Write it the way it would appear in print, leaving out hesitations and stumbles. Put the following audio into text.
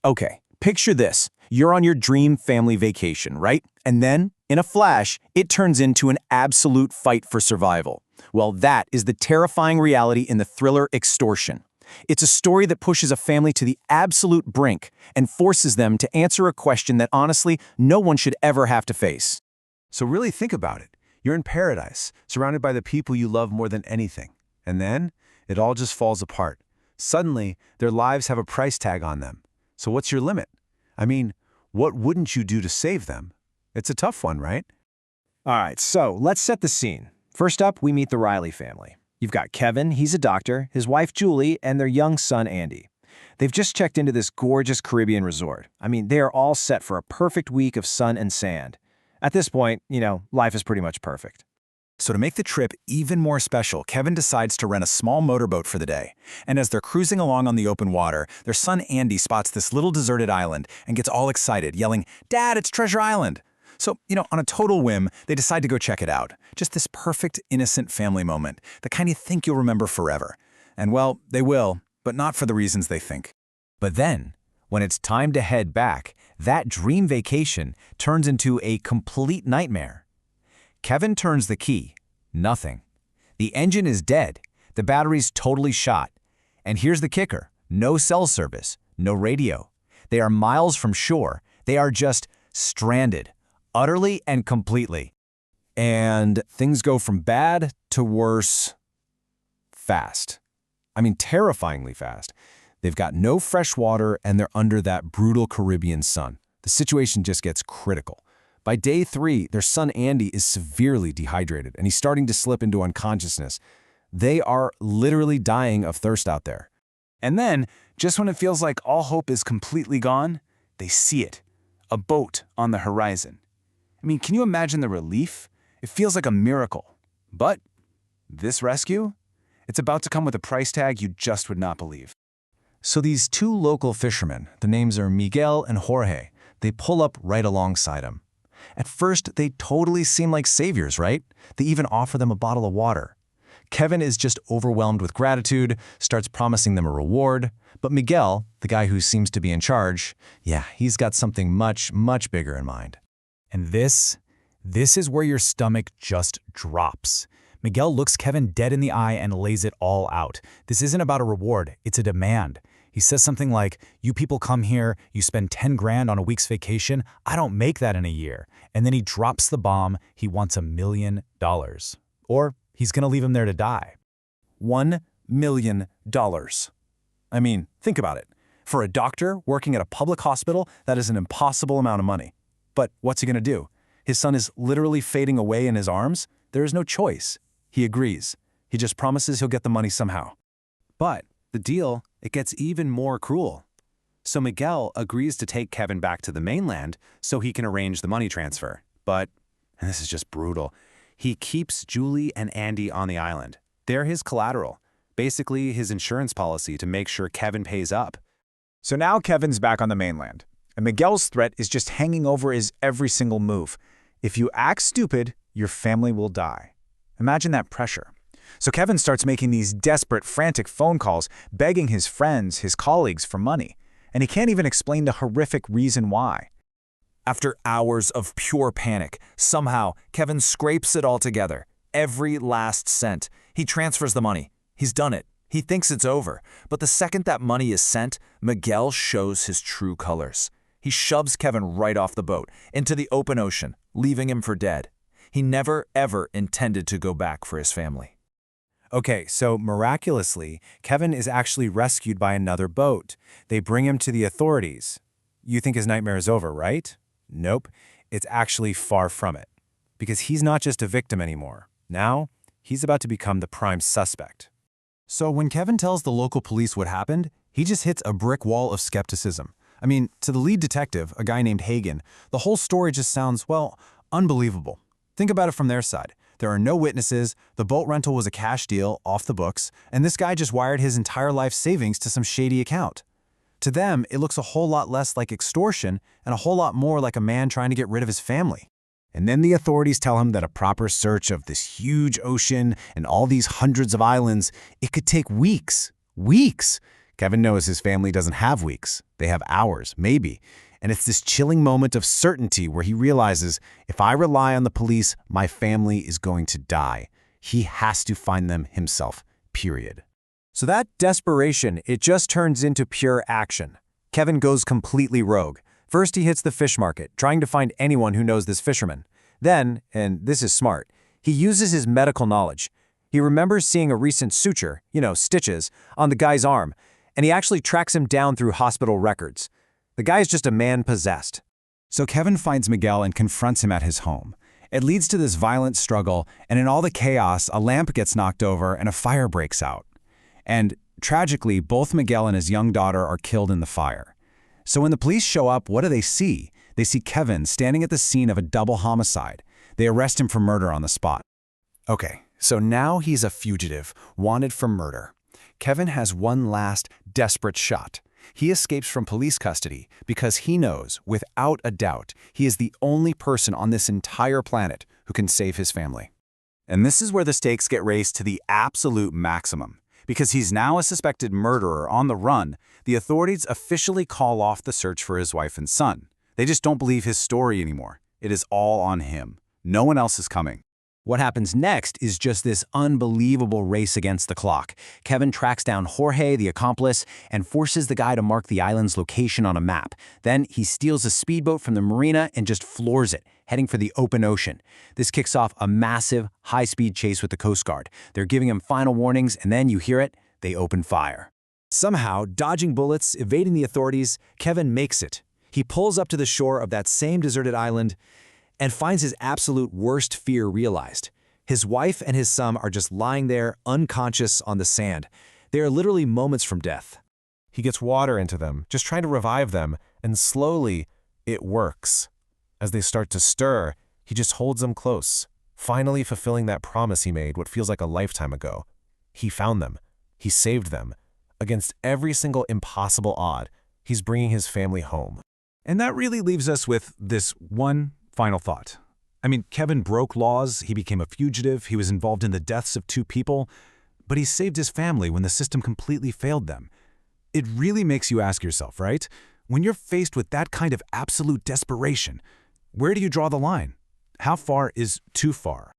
Okay, picture this. You're on your dream family vacation, right? And then, in a flash, it turns into an absolute fight for survival. Well, that is the terrifying reality in the thriller Extortion. It's a story that pushes a family to the absolute brink and forces them to answer a question that honestly no one should ever have to face. So really think about it. You're in paradise, surrounded by the people you love more than anything. And then, it all just falls apart. Suddenly, their lives have a price tag on them. So what's your limit? I mean, what wouldn't you do to save them? It's a tough one, right? All right, so let's set the scene. First up, we meet the Riley family. You've got Kevin, he's a doctor, his wife Julie, and their young son Andy. They've just checked into this gorgeous Caribbean resort. I mean, they are all set for a perfect week of sun and sand. At this point, life is pretty much perfect. So to make the trip even more special, Kevin decides to rent a small motorboat for the day. And as they're cruising along on the open water, their son Andy spots this little deserted island and gets all excited, yelling, "Dad, it's Treasure Island!" So, on a total whim, they decide to go check it out. Just this perfect, innocent family moment, the kind you think you'll remember forever. And well, they will, but not for the reasons they think. But then, when it's time to head back, that dream vacation turns into a complete nightmare. Kevin turns the key. Nothing. The engine is dead. The battery's totally shot. And here's the kicker. No cell service. No radio. They are miles from shore. They are just stranded. Utterly and completely. And things go from bad to worse fast. I mean, terrifyingly fast. They've got no fresh water and they're under that brutal Caribbean sun. The situation just gets critical. By day 3, their son Andy is severely dehydrated and he's starting to slip into unconsciousness. They are literally dying of thirst out there. And then, just when it feels like all hope is completely gone, they see it. A boat on the horizon. I mean, can you imagine the relief? It feels like a miracle. But this rescue? It's about to come with a price tag you just would not believe. So these 2 local fishermen, the names are Miguel and Jorge, they pull up right alongside him. At first, they totally seem like saviors, right? They even offer them a bottle of water. Kevin is just overwhelmed with gratitude, starts promising them a reward. But Miguel, the guy who seems to be in charge, he's got something much, much bigger in mind. And this is where your stomach just drops. Miguel looks Kevin dead in the eye and lays it all out. This isn't about a reward, it's a demand. He says something like, "You people come here, you spend 10 grand on a week's vacation, I don't make that in a year." And then he drops the bomb, he wants $1 million. Or he's gonna leave him there to die. $1 million. I mean, think about it. For a doctor working at a public hospital, that is an impossible amount of money. But what's he gonna do? His son is literally fading away in his arms. There is no choice. He agrees. He just promises he'll get the money somehow. But the deal, it gets even more cruel. So Miguel agrees to take Kevin back to the mainland so he can arrange the money transfer. But, and this is just brutal, he keeps Julie and Andy on the island. They're his collateral, basically his insurance policy to make sure Kevin pays up. So now Kevin's back on the mainland, and Miguel's threat is just hanging over his every single move. If you act stupid, your family will die. Imagine that pressure. So Kevin starts making these desperate, frantic phone calls, begging his friends, his colleagues for money. And he can't even explain the horrific reason why. After hours of pure panic, somehow Kevin scrapes it all together. Every last cent. He transfers the money. He's done it. He thinks it's over. But the second that money is sent, Miguel shows his true colors. He shoves Kevin right off the boat, into the open ocean, leaving him for dead. He never, ever intended to go back for his family. Okay, so miraculously, Kevin is actually rescued by another boat. They bring him to the authorities. You think his nightmare is over, right? Nope, it's actually far from it. Because he's not just a victim anymore. Now, he's about to become the prime suspect. So when Kevin tells the local police what happened, he just hits a brick wall of skepticism. I mean, to the lead detective, a guy named Hagen, the whole story just sounds, well, unbelievable. Think about it from their side. There are no witnesses, the boat rental was a cash deal, off the books, and this guy just wired his entire life savings to some shady account. To them, it looks a whole lot less like extortion and a whole lot more like a man trying to get rid of his family. And then the authorities tell him that a proper search of this huge ocean and all these hundreds of islands, it could take weeks. Weeks! Kevin knows his family doesn't have weeks. They have hours, maybe. And it's this chilling moment of certainty where he realizes, if I rely on the police, my family is going to die. He has to find them himself, period. So that desperation, it just turns into pure action. Kevin goes completely rogue. First, he hits the fish market, trying to find anyone who knows this fisherman. Then, and this is smart, he uses his medical knowledge. He remembers seeing a recent suture, stitches, on the guy's arm, and he actually tracks him down through hospital records. The guy's just a man possessed. So Kevin finds Miguel and confronts him at his home. It leads to this violent struggle, and in all the chaos, a lamp gets knocked over and a fire breaks out. And tragically, both Miguel and his young daughter are killed in the fire. So when the police show up, what do they see? They see Kevin standing at the scene of a double homicide. They arrest him for murder on the spot. Okay, so now he's a fugitive, wanted for murder. Kevin has one last, desperate shot. He escapes from police custody because he knows, without a doubt, he is the only person on this entire planet who can save his family. And this is where the stakes get raised to the absolute maximum. Because he's now a suspected murderer on the run, the authorities officially call off the search for his wife and son. They just don't believe his story anymore. It is all on him. No one else is coming. What happens next is just this unbelievable race against the clock. Kevin tracks down Jorge, the accomplice, and forces the guy to mark the island's location on a map. Then he steals a speedboat from the marina and just floors it, heading for the open ocean. This kicks off a massive, high-speed chase with the Coast Guard. They're giving him final warnings, and then you hear it, they open fire. Somehow, dodging bullets, evading the authorities, Kevin makes it. He pulls up to the shore of that same deserted island and finds his absolute worst fear realized. His wife and his son are just lying there, unconscious on the sand. They are literally moments from death. He gets water into them, just trying to revive them, and slowly, it works. As they start to stir, he just holds them close, finally fulfilling that promise he made what feels like a lifetime ago. He found them. He saved them. Against every single impossible odd, he's bringing his family home. And that really leaves us with this one final thought. I mean, Kevin broke laws, he became a fugitive, he was involved in the deaths of 2 people, but he saved his family when the system completely failed them. It really makes you ask yourself, right? When you're faced with that kind of absolute desperation, where do you draw the line? How far is too far?